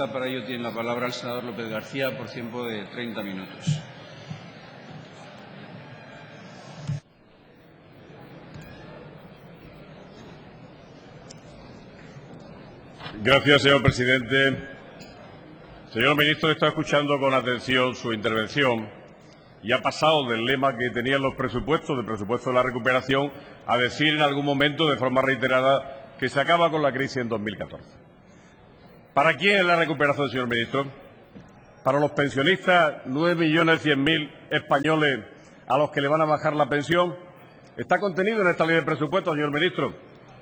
mesa. Para ello tiene la palabra el senador López García por tiempo de 30 minutos. Gracias, señor presidente. Señor ministro, he estado escuchando con atención su intervención y ha pasado del lema que tenían los presupuestos, del presupuesto de la recuperación, a decir en algún momento de forma reiterada que se acaba con la crisis en 2014. ¿Para quién es la recuperación, señor ministro? ¿Para los pensionistas, 9.100.000 españoles a los que le van a bajar la pensión? Está contenido en esta ley de presupuestos, señor ministro,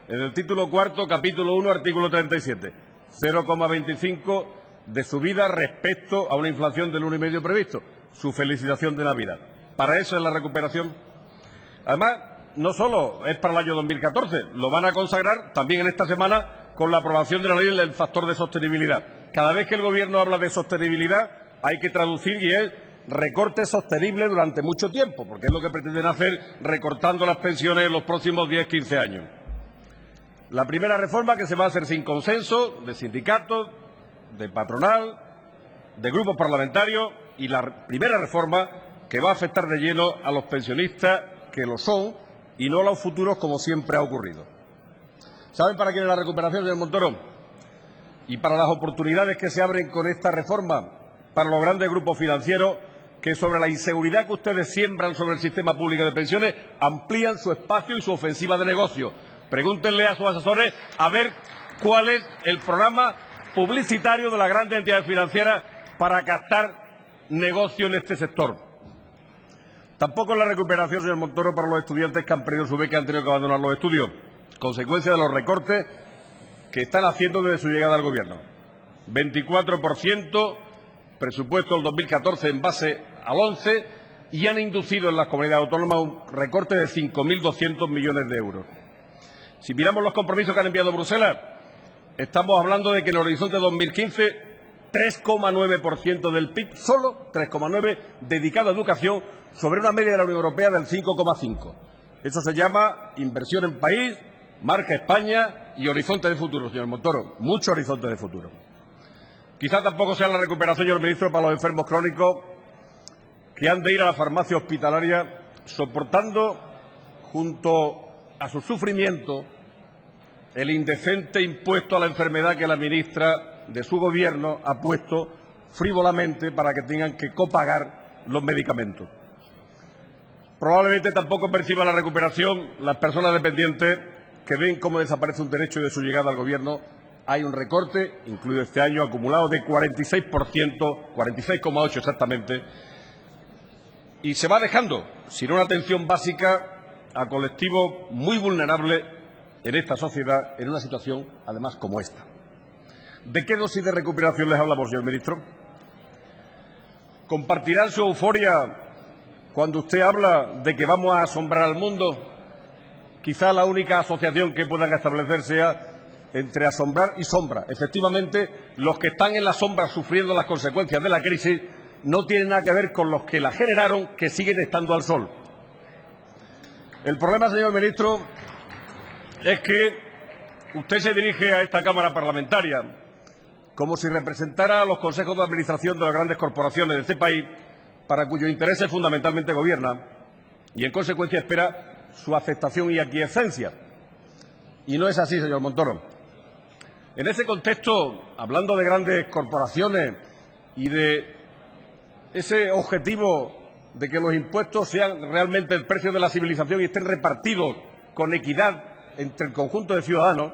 en el título cuarto, capítulo 1, artículo 37, 0,25 de subida respecto a una inflación del 1,5 previsto. Su felicitación de Navidad. ¿Para eso es la recuperación? Además, no solo es para el año 2014, lo van a consagrar también en esta semana con la aprobación de la ley del factor de sostenibilidad. Cada vez que el Gobierno habla de sostenibilidad hay que traducir y es recorte sostenible durante mucho tiempo, porque es lo que pretenden hacer recortando las pensiones en los próximos 10-15 años. La primera reforma que se va a hacer sin consenso de sindicatos, de patronal, de grupos parlamentarios, y la primera reforma que va a afectar de lleno a los pensionistas que lo son y no a los futuros como siempre ha ocurrido. ¿Saben para quién es la recuperación, señor Montoro? Y para las oportunidades que se abren con esta reforma, para los grandes grupos financieros que sobre la inseguridad que ustedes siembran sobre el sistema público de pensiones amplían su espacio y su ofensiva de negocio. Pregúntenle a sus asesores a ver cuál es el programa publicitario de las grandes entidades financieras para captar negocio en este sector. Tampoco es la recuperación, señor Montoro, para los estudiantes que han perdido su beca y han tenido que abandonar los estudios, consecuencia de los recortes que están haciendo desde su llegada al Gobierno. 24% presupuesto del 2014 en base al 11 y han inducido en las comunidades autónomas un recorte de 5.200 millones de euros. Si miramos los compromisos que han enviado a Bruselas, estamos hablando de que en el horizonte 2015 3,9% del PIB, solo 3,9% dedicado a educación, sobre una media de la Unión Europea del 5,5%. Eso se llama inversión en país, marca España y horizonte de futuro, señor Montoro, mucho horizonte de futuro. Quizá tampoco sea la recuperación, señor ministro, para los enfermos crónicos que han de ir a la farmacia hospitalaria soportando junto a su sufrimiento el indecente impuesto a la enfermedad que la ministra de su Gobierno ha puesto frívolamente para que tengan que copagar los medicamentos. Probablemente tampoco perciban la recuperación las personas dependientes que ven cómo desaparece un derecho de su llegada al Gobierno. Hay un recorte, incluido este año, acumulado de 46%, 46,8% exactamente, y se va dejando sin una atención básica a colectivos muy vulnerables en esta sociedad, en una situación, además, como esta. ¿De qué dosis de recuperación les hablamos, señor ministro? ¿Compartirán su euforia cuando usted habla de que vamos a asombrar al mundo? Quizá la única asociación que puedan establecer sea entre asombrar y sombra. Efectivamente, los que están en la sombra sufriendo las consecuencias de la crisis no tienen nada que ver con los que la generaron, que siguen estando al sol. El problema, señor ministro, es que usted se dirige a esta Cámara parlamentaria como si representara a los consejos de administración de las grandes corporaciones de este país, para cuyos intereses fundamentalmente gobierna, y en consecuencia espera su aceptación y aquiescencia. Y no es así, señor Montoro. En ese contexto, hablando de grandes corporaciones y de ese objetivo de que los impuestos sean realmente el precio de la civilización y estén repartidos con equidad entre el conjunto de ciudadanos,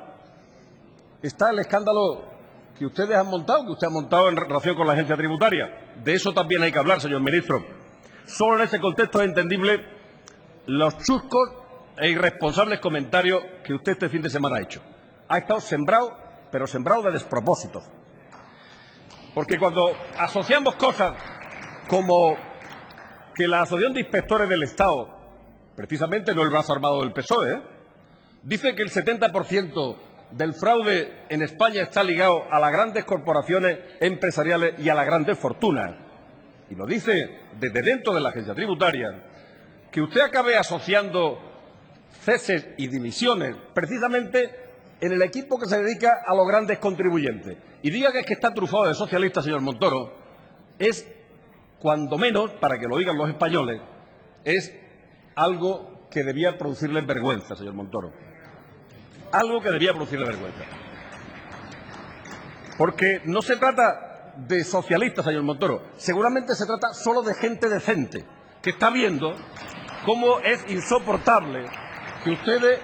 está el escándalo que ustedes han montado, que usted ha montado en relación con la agencia tributaria. De eso también hay que hablar, señor ministro. Solo en ese contexto es entendible los chuscos e irresponsables comentarios que usted este fin de semana ha hecho. Ha estado sembrado, pero sembrado de despropósitos. Porque cuando asociamos cosas como que la Asociación de Inspectores del Estado, precisamente no el brazo armado del PSOE, dice que el 70% del fraude en España está ligado a las grandes corporaciones empresariales y a las grandes fortunas, y lo dice desde dentro de la agencia tributaria, que usted acabe asociando ceses y dimisiones precisamente en el equipo que se dedica a los grandes contribuyentes y diga que es que está trufado de socialista, señor Montoro, es, cuando menos, para que lo digan los españoles, es algo que debía producirle vergüenza, señor Montoro. Algo que debía producirle vergüenza. Porque no se trata de socialistas, señor Montoro. Seguramente se trata solo de gente decente, que está viendo cómo es insoportable que ustedes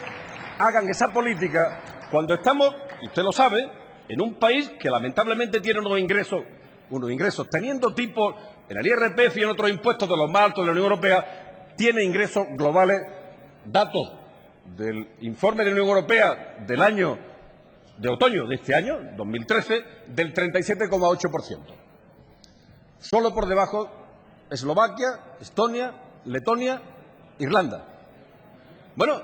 hagan esa política cuando estamos, y usted lo sabe, en un país que lamentablemente tiene unos ingresos teniendo tipos en el IRPF y en otros impuestos de los más altos de la Unión Europea, tiene ingresos globales, datos del informe de la Unión Europea del año de otoño de este año, 2013, del 37,8%. Solo por debajo Eslovaquia, Estonia, Letonia, Irlanda. Bueno,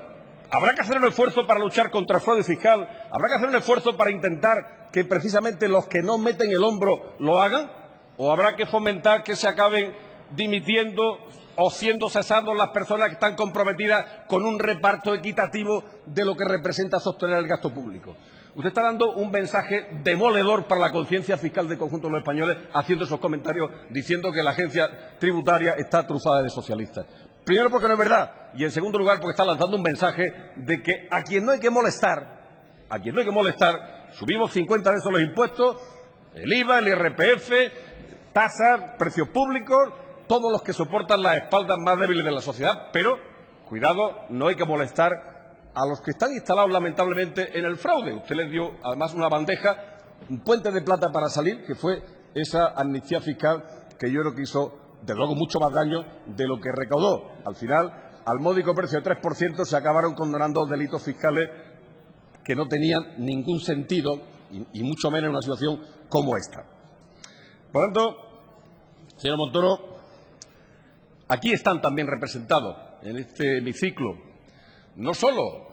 habrá que hacer un esfuerzo para luchar contra el fraude fiscal, habrá que hacer un esfuerzo para intentar que precisamente los que no meten el hombro lo hagan, o habrá que fomentar que se acaben dimitiendo o siendo cesados las personas que están comprometidas con un reparto equitativo de lo que representa sostener el gasto público. Usted está dando un mensaje demoledor para la conciencia fiscal del conjunto de los españoles haciendo esos comentarios diciendo que la agencia tributaria está trufada de socialistas. Primero, porque no es verdad, y en segundo lugar, porque está lanzando un mensaje de que a quien no hay que molestar, subimos 50 veces los impuestos, el IVA, el IRPF, tasas, precios públicos, todos los que soportan las espaldas más débiles de la sociedad, pero, cuidado, no hay que molestar a los que están instalados lamentablemente en el fraude. Usted les dio además una bandeja, un puente de plata para salir, que fue esa amnistía fiscal que yo creo que hizo, de luego, mucho más daño de lo que recaudó. Al final, al módico precio de 3%, se acabaron condenando delitos fiscales que no tenían ningún sentido, y mucho menos en una situación como esta. Por tanto, señor Montoro, aquí están también representados en este hemiciclo no solo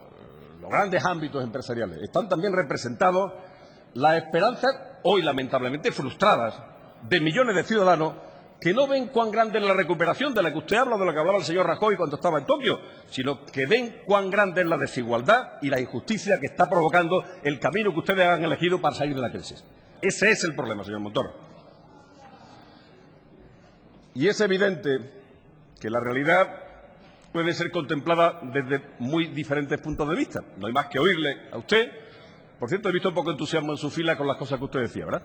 los grandes ámbitos empresariales, están también representados las esperanzas, hoy lamentablemente frustradas, de millones de ciudadanos que no ven cuán grande es la recuperación de la que usted habla, de la que hablaba el señor Rajoy cuando estaba en Tokio, sino que ven cuán grande es la desigualdad y la injusticia que está provocando el camino que ustedes han elegido para salir de la crisis. Ese es el problema, señor Montoro. Y es evidente que la realidad puede ser contemplada desde muy diferentes puntos de vista. No hay más que oírle a usted. Por cierto, he visto poco entusiasmo en su fila con las cosas que usted decía, ¿verdad?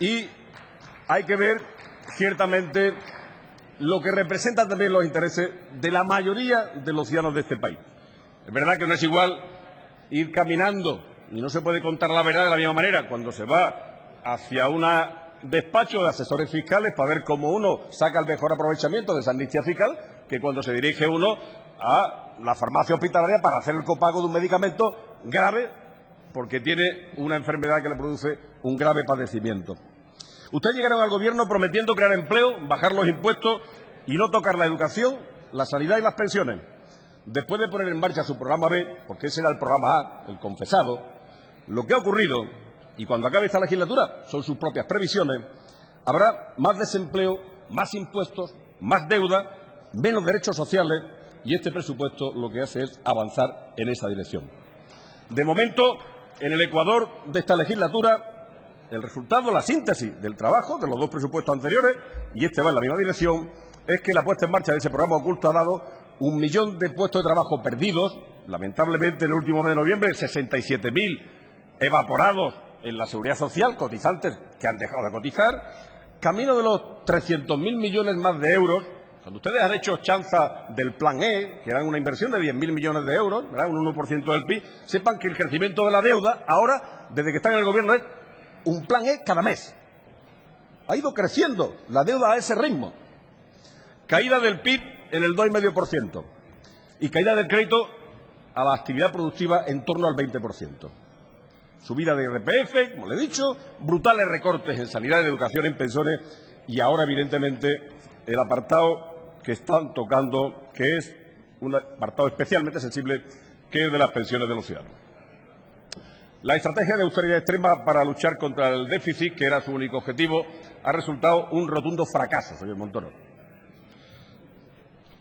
Y hay que ver, ciertamente, lo que representan también los intereses de la mayoría de los ciudadanos de este país. Es verdad que no es igual ir caminando, y no se puede contar la verdad de la misma manera, cuando se va hacia un despacho de asesores fiscales para ver cómo uno saca el mejor aprovechamiento de esa amnistía fiscal, que cuando se dirige uno a la farmacia hospitalaria para hacer el copago de un medicamento grave porque tiene una enfermedad que le produce un grave padecimiento. Ustedes llegaron al Gobierno prometiendo crear empleo, bajar los impuestos y no tocar la educación, la sanidad y las pensiones. Después de poner en marcha su programa B, porque ese era el programa A, el confesado, lo que ha ocurrido, y cuando acabe esta legislatura, son sus propias previsiones, habrá más desempleo, más impuestos, más deuda, menos derechos sociales, y este presupuesto lo que hace es avanzar en esa dirección. De momento, en el Ecuador de esta legislatura, el resultado, la síntesis del trabajo de los dos presupuestos anteriores, y este va en la misma dirección, es que la puesta en marcha de ese programa oculto ha dado 1 millón de puestos de trabajo perdidos, lamentablemente en el último mes de noviembre, 67.000 evaporados en la Seguridad Social, cotizantes que han dejado de cotizar, camino de los 300.000 millones más de euros. Cuando ustedes han hecho chanza del Plan E, que eran una inversión de 10.000 millones de euros, ¿verdad?, un 1% del PIB, sepan que el crecimiento de la deuda ahora, desde que están en el Gobierno, es un Plan E cada mes. Ha ido creciendo la deuda a ese ritmo. Caída del PIB en el 2,5% y caída del crédito a la actividad productiva en torno al 20%. Subida de IRPF, como le he dicho, brutales recortes en sanidad, en educación, en pensiones y ahora, evidentemente, el apartado que están tocando, que es un apartado especialmente sensible, que es de las pensiones de los ciudadanos. La estrategia de austeridad extrema para luchar contra el déficit, que era su único objetivo, ha resultado un rotundo fracaso, señor Montoro.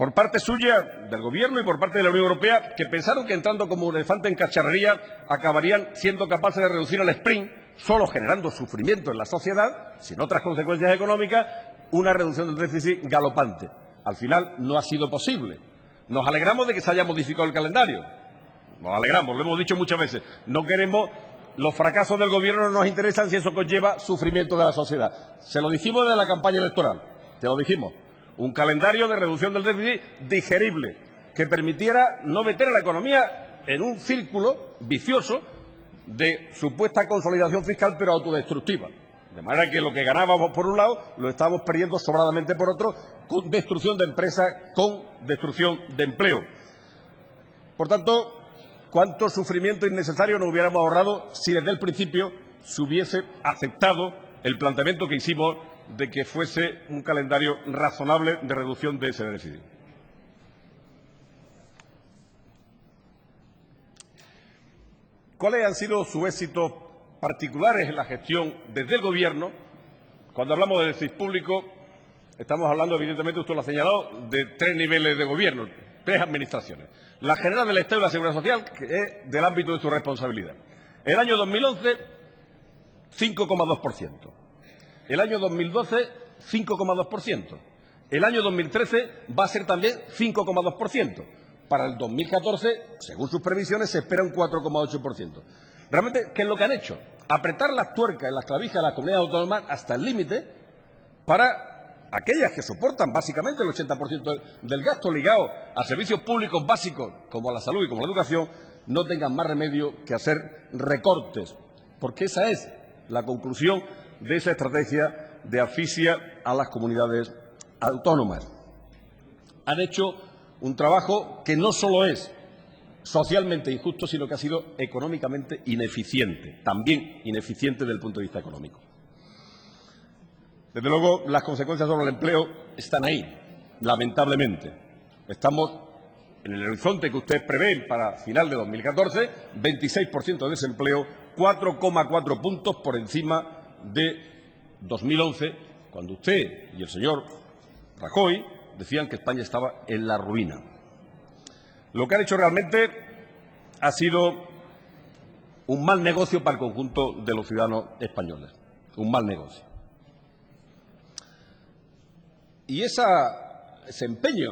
por parte suya, del Gobierno y por parte de la Unión Europea, que pensaron que entrando como un elefante en cacharrería acabarían siendo capaces de reducir al sprint, solo generando sufrimiento en la sociedad, sin otras consecuencias económicas, una reducción del déficit galopante. Al final no ha sido posible. Nos alegramos de que se haya modificado el calendario. Nos alegramos, lo hemos dicho muchas veces. No queremos, los fracasos del Gobierno no nos interesan si eso conlleva sufrimiento de la sociedad. Se lo dijimos desde la campaña electoral, se lo dijimos. Un calendario de reducción del déficit digerible, que permitiera no meter a la economía en un círculo vicioso de supuesta consolidación fiscal, pero autodestructiva. De manera que lo que ganábamos por un lado lo estábamos perdiendo sobradamente por otro, con destrucción de empresas, con destrucción de empleo. Por tanto, cuánto sufrimiento innecesario nos hubiéramos ahorrado si desde el principio se hubiese aceptado el planteamiento que hicimos de que fuese un calendario razonable de reducción de ese déficit. ¿Cuáles han sido sus éxitos particulares en la gestión desde el Gobierno? Cuando hablamos de déficit público, estamos hablando, evidentemente, usted lo ha señalado, de 3 niveles de Gobierno, 3 administraciones. La General del Estado y la Seguridad Social, que es del ámbito de su responsabilidad. El año 2011, 5,2%. El año 2012, 5,2%. El año 2013 va a ser también 5,2%. Para el 2014, según sus previsiones, se espera un 4,8%. Realmente, ¿qué es lo que han hecho? Apretar las tuercas en las clavijas de las comunidades autónomas hasta el límite para aquellas que soportan básicamente el 80% del gasto ligado a servicios públicos básicos como la salud y como la educación, no tengan más remedio que hacer recortes, porque esa es la conclusión de esa estrategia de asfixia a las comunidades autónomas. Han hecho un trabajo que no solo es socialmente injusto, sino que ha sido económicamente ineficiente, también ineficiente desde el punto de vista económico. Desde luego, las consecuencias sobre el empleo están ahí, lamentablemente. Estamos en el horizonte que ustedes prevén para final de 2014, 26% de desempleo, 4,4 puntos por encima de 2011, cuando usted y el señor Rajoy decían que España estaba en la ruina. Lo que han hecho realmente ha sido un mal negocio para el conjunto de los ciudadanos españoles. Un mal negocio. Y ese empeño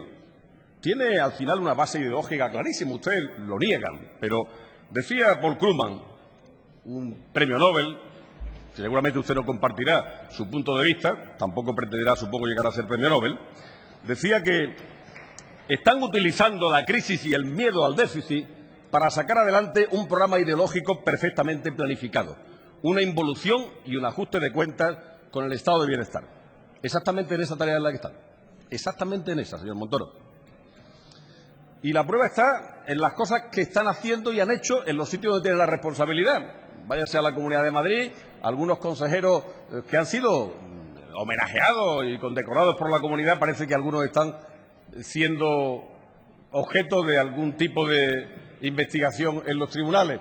tiene al final una base ideológica clarísima. Ustedes lo niegan, pero decía Paul Krugman, un premio Nobel, que seguramente usted no compartirá su punto de vista, tampoco pretenderá, supongo, llegar a ser premio Nobel, decía que están utilizando la crisis y el miedo al déficit para sacar adelante un programa ideológico perfectamente planificado, una involución y un ajuste de cuentas con el estado de bienestar. Exactamente en esa tarea en la que están. Exactamente en esa, señor Montoro. Y la prueba está en las cosas que están haciendo y han hecho en los sitios donde tienen la responsabilidad. Váyase a la Comunidad de Madrid, algunos consejeros que han sido homenajeados y condecorados por la comunidad, parece que algunos están siendo objeto de algún tipo de investigación en los tribunales,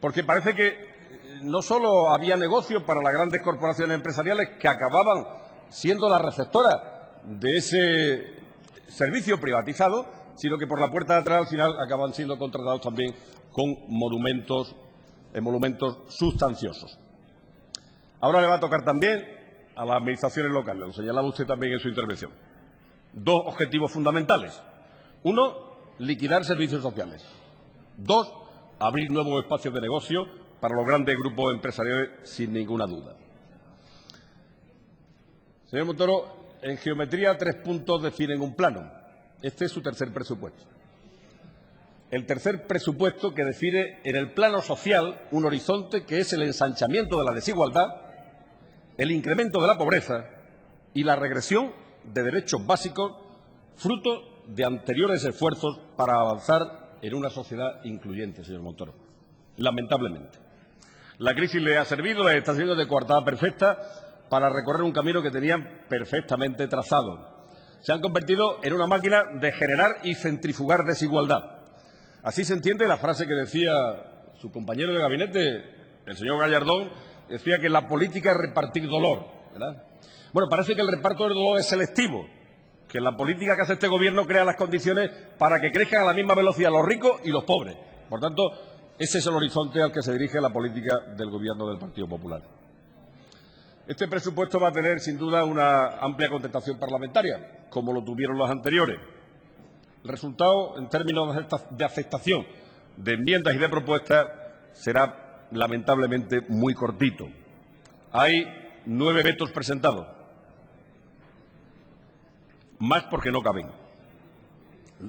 porque parece que no solo había negocios para las grandes corporaciones empresariales que acababan siendo las receptoras de ese servicio privatizado, sino que por la puerta de atrás al final acaban siendo contratados también con monumentos sustanciosos. Ahora le va a tocar también a las administraciones locales, lo señalaba usted también en su intervención. 2 objetivos fundamentales. 1, liquidar servicios sociales. 2, abrir nuevos espacios de negocio para los grandes grupos empresariales, sin ninguna duda. Señor Montoro, en geometría 3 puntos definen un plano. Este es su tercer presupuesto. El tercer presupuesto que define en el plano social un horizonte que es el ensanchamiento de la desigualdad, el incremento de la pobreza y la regresión de derechos básicos, fruto de anteriores esfuerzos para avanzar en una sociedad incluyente, señor Montoro. Lamentablemente. La crisis le ha servido, les está sirviendo de coartada perfecta para recorrer un camino que tenían perfectamente trazado. Se han convertido en una máquina de generar y centrifugar desigualdad. Así se entiende la frase que decía su compañero de gabinete, el señor Gallardón, decía que la política es repartir dolor, ¿verdad? Bueno, parece que el reparto del dolor es selectivo, que la política que hace este Gobierno crea las condiciones para que crezcan a la misma velocidad los ricos y los pobres. Por tanto, ese es el horizonte al que se dirige la política del Gobierno del Partido Popular. Este presupuesto va a tener, sin duda, una amplia contestación parlamentaria, como lo tuvieron los anteriores. El resultado, en términos de aceptación de enmiendas y de propuestas, será lamentablemente muy cortito. Hay 9 vetos presentados, más porque no caben.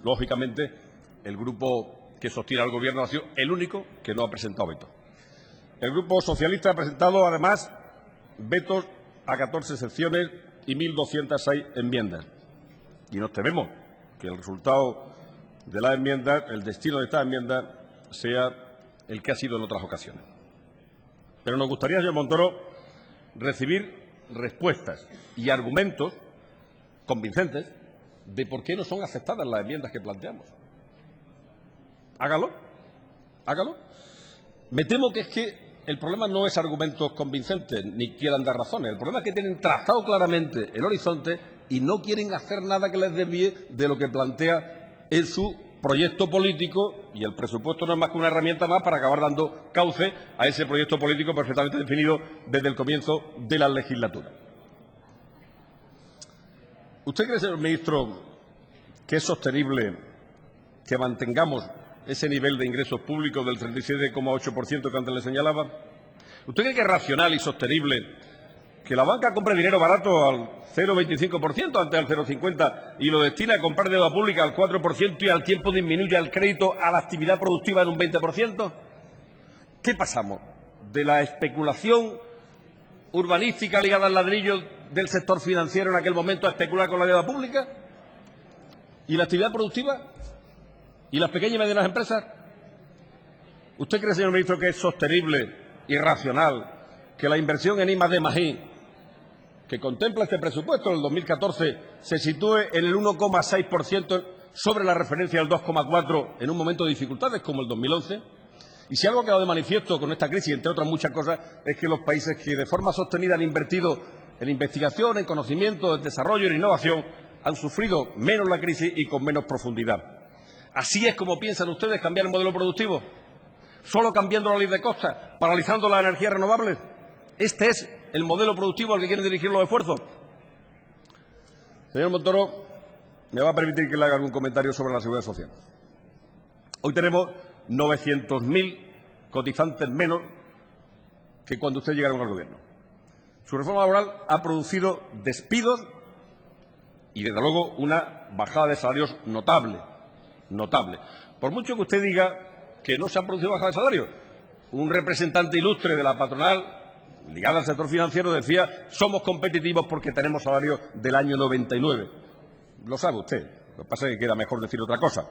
Lógicamente, el grupo que sostiene al Gobierno ha sido el único que no ha presentado veto. El Grupo Socialista ha presentado, además, vetos a 14 secciones y 1.206 enmiendas. Y nos tememos que el resultado de las enmiendas, el destino de estas enmiendas, sea el que ha sido en otras ocasiones. Pero nos gustaría, señor Montoro, recibir respuestas y argumentos convincentes de por qué no son aceptadas las enmiendas que planteamos. Hágalo, hágalo. Me temo que es que el problema no es argumentos convincentes ni quieran dar razones. El problema es que tienen trazado claramente el horizonte y no quieren hacer nada que les desvíe de lo que plantea en su proyecto político, y el presupuesto no es más que una herramienta más para acabar dando cauce a ese proyecto político perfectamente definido desde el comienzo de la legislatura. ¿Usted cree, señor ministro, que es sostenible que mantengamos ese nivel de ingresos públicos del 37,8% que antes le señalaba? ¿Usted cree que es racional y sostenible que la banca compre dinero barato al 0,25%, antes al 0,50%, y lo destina a comprar deuda pública al 4% y al tiempo disminuya el crédito a la actividad productiva en un 20%? ¿Qué pasamos? ¿De la especulación urbanística ligada al ladrillo del sector financiero en aquel momento a especular con la deuda pública? ¿Y la actividad productiva? ¿Y las pequeñas y medianas empresas? ¿Usted cree, señor ministro, que es sostenible y racional que la inversión en I+D+I, que contempla este presupuesto en el 2014, se sitúe en el 1,6% sobre la referencia del 2,4% en un momento de dificultades como el 2011? Y si algo ha quedado de manifiesto con esta crisis, entre otras muchas cosas, es que los países que de forma sostenida han invertido en investigación, en conocimiento, en desarrollo, en innovación, han sufrido menos la crisis y con menos profundidad. ¿Así es como piensan ustedes cambiar el modelo productivo? ¿Solo cambiando la ley de costas? ¿Paralizando las energías renovables? ¿Este es el modelo productivo al que quieren dirigir los esfuerzos? Señor Montoro, me va a permitir que le haga algún comentario sobre la seguridad social. Hoy tenemos 900.000 cotizantes menos que cuando usted llegaron al Gobierno. Su reforma laboral ha producido despidos y, desde luego, una bajada de salarios notable. Notable. Por mucho que usted diga que no se han producido bajadas de salarios, un representante ilustre de la patronal ligada al sector financiero decía: somos competitivos porque tenemos salarios del año 99. Lo sabe usted. Lo que pasa es que queda mejor decir otra cosa.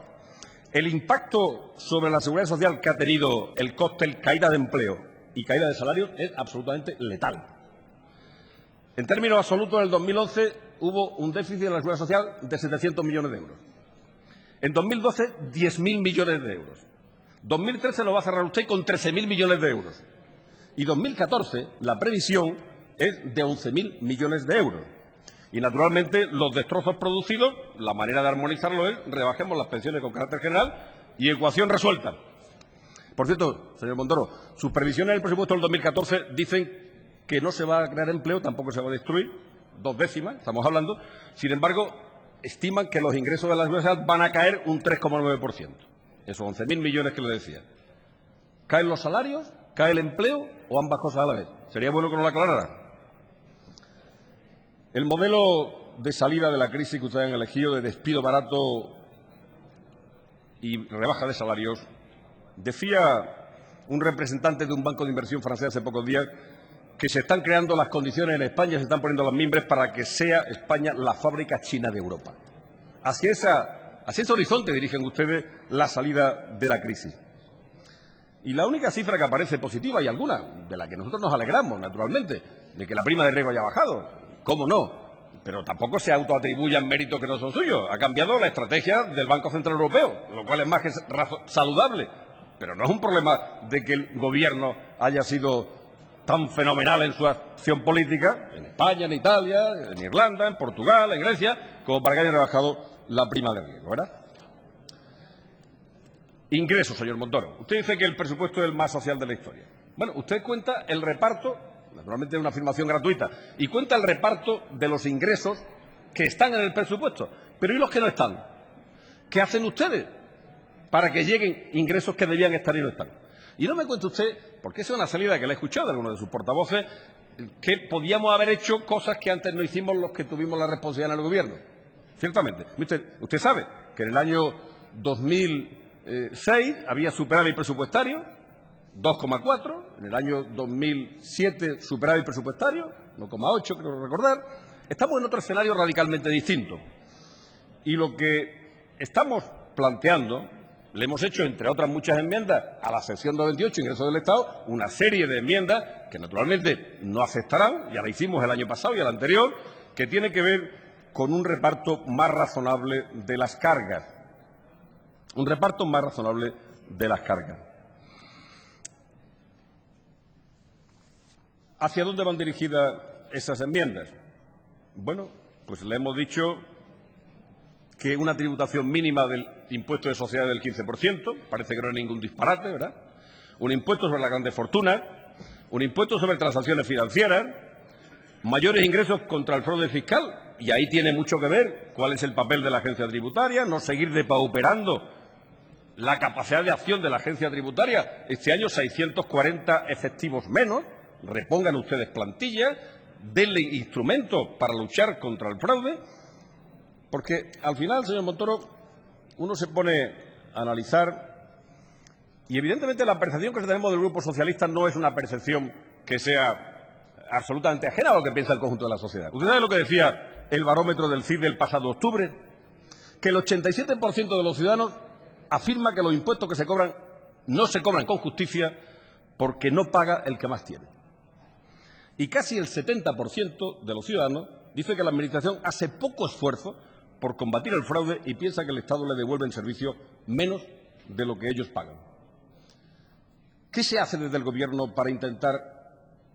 El impacto sobre la seguridad social que ha tenido el cóctel caída de empleo y caída de salarios es absolutamente letal. En términos absolutos, en el 2011 hubo un déficit de la seguridad social de 700 millones de euros. En 2012, 10.000 millones de euros. 2013 lo va a cerrar usted con 13.000 millones de euros. Y 2014, la previsión es de 11.000 millones de euros. Y, naturalmente, los destrozos producidos, la manera de armonizarlo es rebajemos las pensiones con carácter general y ecuación resuelta. Por cierto, señor Montoro, sus previsiones en el presupuesto del 2014 dicen que no se va a crear empleo, tampoco se va a destruir, 2 décimas, estamos hablando. Sin embargo, estiman que los ingresos de la seguridad social van a caer un 3,9%. Esos 11.000 millones que le decía. ¿Caen los salarios? ¿Cae el empleo? ¿O ambas cosas a la vez? Sería bueno que nos lo aclarara. El modelo de salida de la crisis que ustedes han elegido, de despido barato y rebaja de salarios, decía un representante de un banco de inversión francés hace pocos días que se están creando las condiciones en España, se están poniendo las mimbres para que sea España la fábrica china de Europa. Hacia ese horizonte dirigen ustedes la salida de la crisis. Y la única cifra que aparece positiva, y alguna, de la que nosotros nos alegramos, naturalmente, de que la prima de riesgo haya bajado, ¿cómo no? Pero tampoco se autoatribuyan méritos que no son suyos. Ha cambiado la estrategia del Banco Central Europeo, lo cual es más que saludable. Pero no es un problema de que el Gobierno haya sido tan fenomenal en su acción política, en España, en Italia, en Irlanda, en Portugal, en Grecia, como para que hayan rebajado la prima de riesgo, ¿verdad? Ingresos, señor Montoro. Usted dice que el presupuesto es el más social de la historia. Bueno, usted cuenta el reparto, naturalmente es una afirmación gratuita, y cuenta el reparto de los ingresos que están en el presupuesto. Pero ¿y los que no están? ¿Qué hacen ustedes para que lleguen ingresos que debían estar y no están? Y no me cuente usted, porque esa es una salida que le he escuchado de algunos de sus portavoces, que podíamos haber hecho cosas que antes no hicimos los que tuvimos la responsabilidad en el Gobierno. Ciertamente. Usted sabe que en el año 2006 había superávit presupuestario, 2,4. En el año 2007 superávit presupuestario, 1,8 creo recordar. Estamos en otro escenario radicalmente distinto. Y lo que estamos planteando, le hemos hecho, entre otras muchas enmiendas, a la sección 98, ingresos del Estado, una serie de enmiendas que naturalmente no aceptarán, ya la hicimos el año pasado y el anterior, que tiene que ver con un reparto más razonable de las cargas. Un reparto más razonable de las cargas. ¿Hacia dónde van dirigidas esas enmiendas? Bueno, pues le hemos dicho que una tributación mínima del impuesto de sociedades del 15%, parece que no es ningún disparate, ¿verdad? Un impuesto sobre las grandes fortunas, un impuesto sobre transacciones financieras, mayores ingresos contra el fraude fiscal, y ahí tiene mucho que ver cuál es el papel de la agencia tributaria, no seguir depauperando la capacidad de acción de la agencia tributaria. Este año 640 efectivos menos, repongan ustedes plantillas, denle instrumentos para luchar contra el fraude. Porque al final, señor Montoro, uno se pone a analizar y evidentemente la percepción que tenemos del Grupo Socialista no es una percepción que sea absolutamente ajena a lo que piensa el conjunto de la sociedad. ¿Usted sabe lo que decía el barómetro del CIS del pasado octubre? Que el 87% de los ciudadanos afirma que los impuestos que se cobran no se cobran con justicia porque no paga el que más tiene. Y casi el 70% de los ciudadanos dice que la Administración hace poco esfuerzo por combatir el fraude y piensa que el Estado le devuelve en servicio menos de lo que ellos pagan. ¿Qué se hace desde el Gobierno para intentar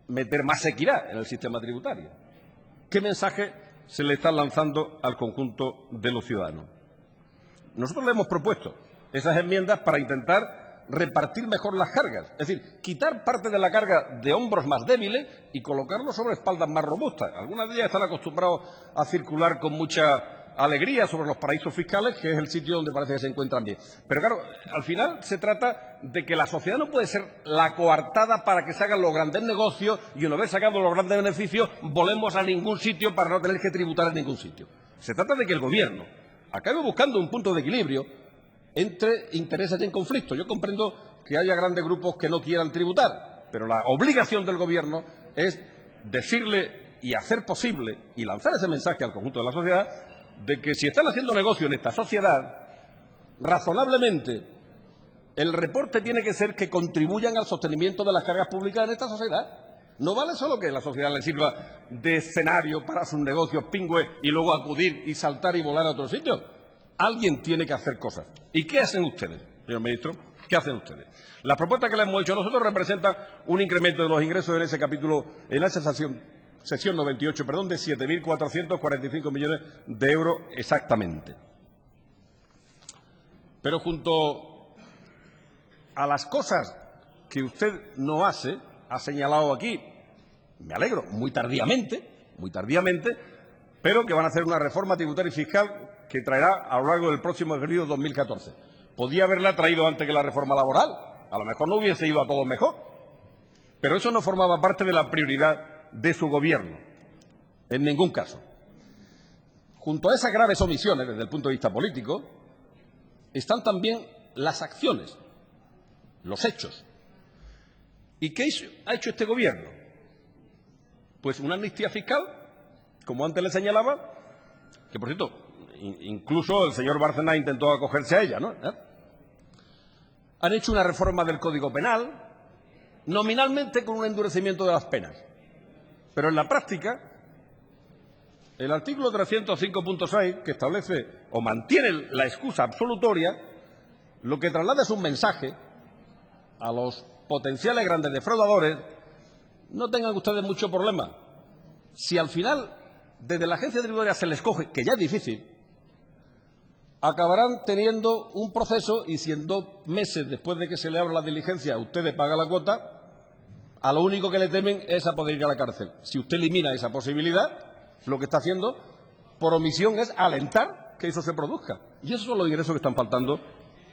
meter más equidad en el sistema tributario? ¿Qué mensaje se le está lanzando al conjunto de los ciudadanos? Nosotros le hemos propuesto esas enmiendas para intentar repartir mejor las cargas, es decir, quitar parte de la carga de hombros más débiles y colocarlo sobre espaldas más robustas. Algunas de ellas están acostumbrados a circular con mucha alegría sobre los paraísos fiscales, que es el sitio donde parece que se encuentran bien. Pero claro, al final se trata de que la sociedad no puede ser la coartada para que se hagan los grandes negocios y una vez sacados los grandes beneficios volvemos a ningún sitio para no tener que tributar en ningún sitio. Se trata de que el Gobierno acabe buscando un punto de equilibrio entre intereses en conflicto. Yo comprendo que haya grandes grupos que no quieran tributar, pero la obligación del Gobierno es decirle y hacer posible y lanzar ese mensaje al conjunto de la sociedad de que si están haciendo negocio en esta sociedad, razonablemente el reporte tiene que ser que contribuyan al sostenimiento de las cargas públicas en esta sociedad. No vale solo que la sociedad le sirva de escenario para sus negocios pingües y luego acudir y saltar y volar a otro sitio. Alguien tiene que hacer cosas. ¿Y qué hacen ustedes, señor ministro? ¿Qué hacen ustedes? Las propuestas que le hemos hecho nosotros representan un incremento de los ingresos en ese capítulo, en esa sección 98, de 7.445 millones de euros exactamente. Pero junto a las cosas que usted no hace, ha señalado aquí, me alegro, muy tardíamente, pero que van a hacer una reforma tributaria y fiscal que traerá a lo largo del próximo ejercicio 2014. Podía haberla traído antes que la reforma laboral, a lo mejor no hubiese ido a todos mejor, pero eso no formaba parte de la prioridad de su Gobierno, en ningún caso. Junto a esas graves omisiones desde el punto de vista político, están también las acciones, los hechos. ¿Y qué ha hecho este Gobierno? Pues una amnistía fiscal, como antes le señalaba, que por cierto, incluso el señor Bárcenas intentó acogerse a ella, ¿no? Han hecho una reforma del Código Penal, nominalmente con un endurecimiento de las penas. Pero en la práctica, el artículo 305.6, que establece o mantiene la excusa absolutoria, lo que traslada es un mensaje a los potenciales grandes defraudadores no tengan ustedes mucho problema. Si al final, desde la agencia tributaria se les coge, que ya es difícil, acabarán teniendo un proceso y si en 2 meses después de que se le abra la diligencia ustedes pagan la cuota, a lo único que le temen es a poder ir a la cárcel. Si usted elimina esa posibilidad, lo que está haciendo por omisión es alentar que eso se produzca. Y esos son los ingresos que están faltando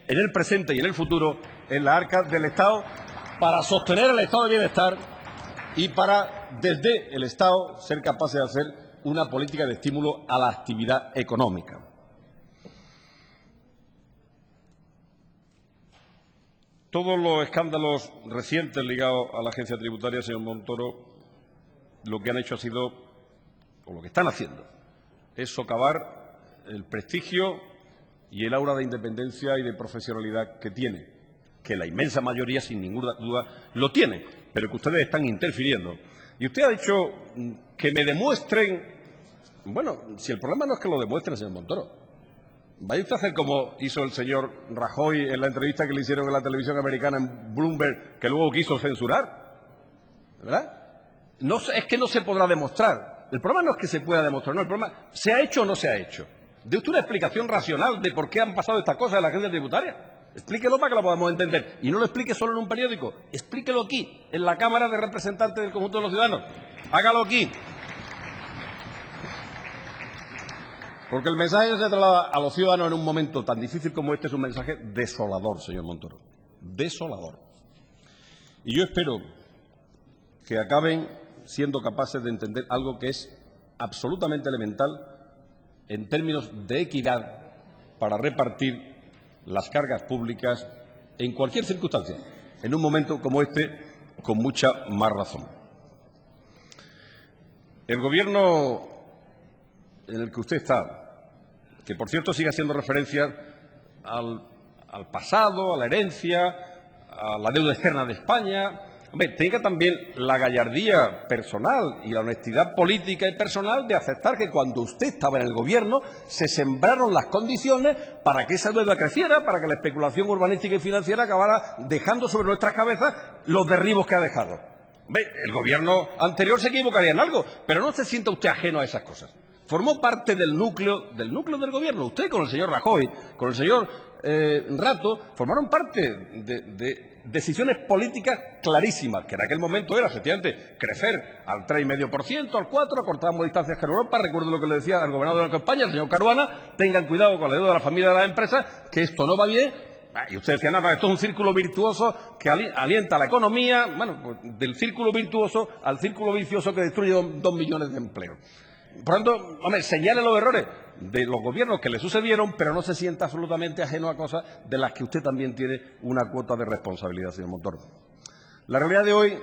en el presente y en el futuro en las arcas del Estado para sostener el estado de bienestar y para, desde el Estado, ser capaces de hacer una política de estímulo a la actividad económica. Todos los escándalos recientes ligados a la agencia tributaria, señor Montoro, lo que han hecho ha sido, o lo que están haciendo, es socavar el prestigio y el aura de independencia y de profesionalidad que tiene, que la inmensa mayoría, sin ninguna duda, lo tiene, pero que ustedes están interfiriendo. Y usted ha dicho que me demuestren. Bueno, si el problema no es que lo demuestren, señor Montoro. Vaya usted a hacer como hizo el señor Rajoy en la entrevista que le hicieron en la televisión americana en Bloomberg, que luego quiso censurar. ¿Verdad? No, es que no se podrá demostrar. El problema no es que se pueda demostrar, no, el problema ¿se ha hecho o no se ha hecho? ¿De usted una explicación racional de por qué han pasado estas cosas en la agencia tributaria? Explíquelo para que lo podamos entender. Y no lo explique solo en un periódico. Explíquelo aquí, en la Cámara de Representantes del conjunto de los ciudadanos. Hágalo aquí. Porque el mensaje que se traslada a los ciudadanos en un momento tan difícil como este es un mensaje desolador, señor Montoro. Desolador. Y yo espero que acaben siendo capaces de entender algo que es absolutamente elemental en términos de equidad para repartir las cargas públicas en cualquier circunstancia, en un momento como este, con mucha más razón. El Gobierno en el que usted está, que por cierto sigue haciendo referencia al pasado, a la herencia, a la deuda externa de España, hombre, tenga también la gallardía personal y la honestidad política y personal de aceptar que cuando usted estaba en el Gobierno se sembraron las condiciones para que esa deuda creciera, para que la especulación urbanística y financiera acabara dejando sobre nuestras cabezas los derribos que ha dejado. Hombre, el Gobierno anterior se equivocaría en algo, pero no se sienta usted ajeno a esas cosas. Formó parte del núcleo del Gobierno. Usted con el señor Rajoy, con el señor Rato, formaron parte de decisiones políticas clarísimas, que en aquel momento era, efectivamente, crecer al 3,5%, al 4%, acortábamos distancias con Europa. Recuerdo lo que le decía al gobernador de la Banco de España, el señor Caruana: tengan cuidado con la deuda de la familia de las empresas, que esto no va bien. Y usted decía, nada, esto es un círculo virtuoso que alienta la economía. Bueno, pues del círculo virtuoso al círculo vicioso que destruye 2 millones de empleos. Por tanto, hombre, señale los errores de los gobiernos que le sucedieron, pero no se sienta absolutamente ajeno a cosas de las que usted también tiene una cuota de responsabilidad, señor Montoro. La realidad de hoy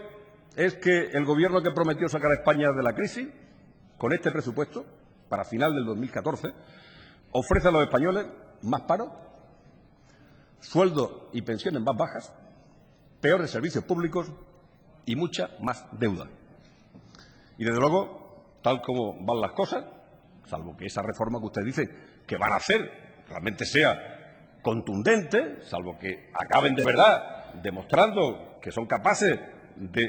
es que el Gobierno que prometió sacar a España de la crisis, con este presupuesto, para final del 2014, ofrece a los españoles más paro, sueldos y pensiones más bajas, peores servicios públicos y mucha más deuda. Y desde luego, tal como van las cosas, salvo que esa reforma que usted dice que van a hacer realmente sea contundente, salvo que acaben de verdad demostrando que son capaces de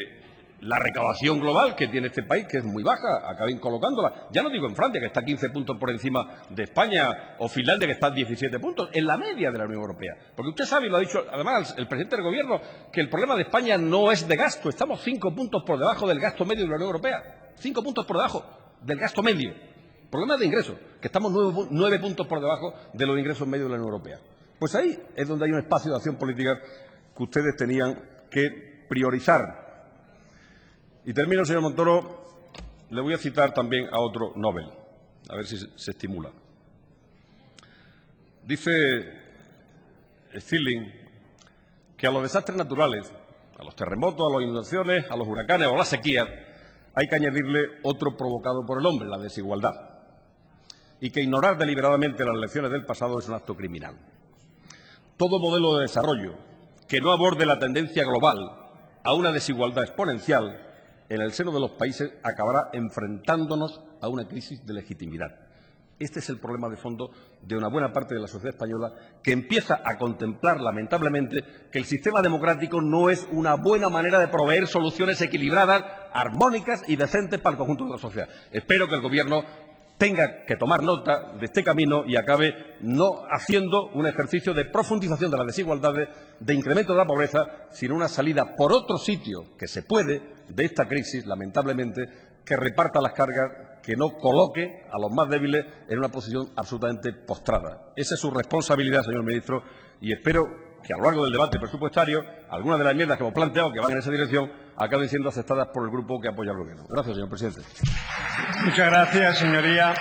la recaudación global que tiene este país, que es muy baja, acaben colocándola, ya no digo en Francia, que está 15 puntos por encima de España, o Finlandia, que está 17 puntos, en la media de la Unión Europea. Porque usted sabe, y lo ha dicho además el presidente del Gobierno, que el problema de España no es de gasto, estamos 5 puntos por debajo del gasto medio de la Unión Europea. 5 puntos por debajo del gasto medio. Problema de ingresos, que estamos 9 puntos por debajo de los ingresos medios de la Unión Europea. Pues ahí es donde hay un espacio de acción política que ustedes tenían que priorizar. Y termino, señor Montoro, le voy a citar también a otro Nobel, a ver si se estimula. Dice Stirling que a los desastres naturales, a los terremotos, a las inundaciones, a los huracanes o a las sequías, hay que añadirle otro provocado por el hombre, la desigualdad, y que ignorar deliberadamente las lecciones del pasado es un acto criminal. Todo modelo de desarrollo que no aborde la tendencia global a una desigualdad exponencial en el seno de los países acabará enfrentándonos a una crisis de legitimidad. Este es el problema de fondo de una buena parte de la sociedad española, que empieza a contemplar, lamentablemente, que el sistema democrático no es una buena manera de proveer soluciones equilibradas armónicas y decentes para el conjunto de la sociedad. Espero que el Gobierno tenga que tomar nota de este camino y acabe no haciendo un ejercicio de profundización de las desigualdades, de incremento de la pobreza, sino una salida por otro sitio que se puede de esta crisis, lamentablemente, que reparta las cargas, que no coloque a los más débiles en una posición absolutamente postrada. Esa es su responsabilidad, señor ministro, y espero que a lo largo del debate presupuestario algunas de las enmiendas que hemos planteado que van en esa dirección acaben siendo aceptadas por el grupo que apoya al Gobierno. Gracias, señor presidente. Muchas gracias, señoría.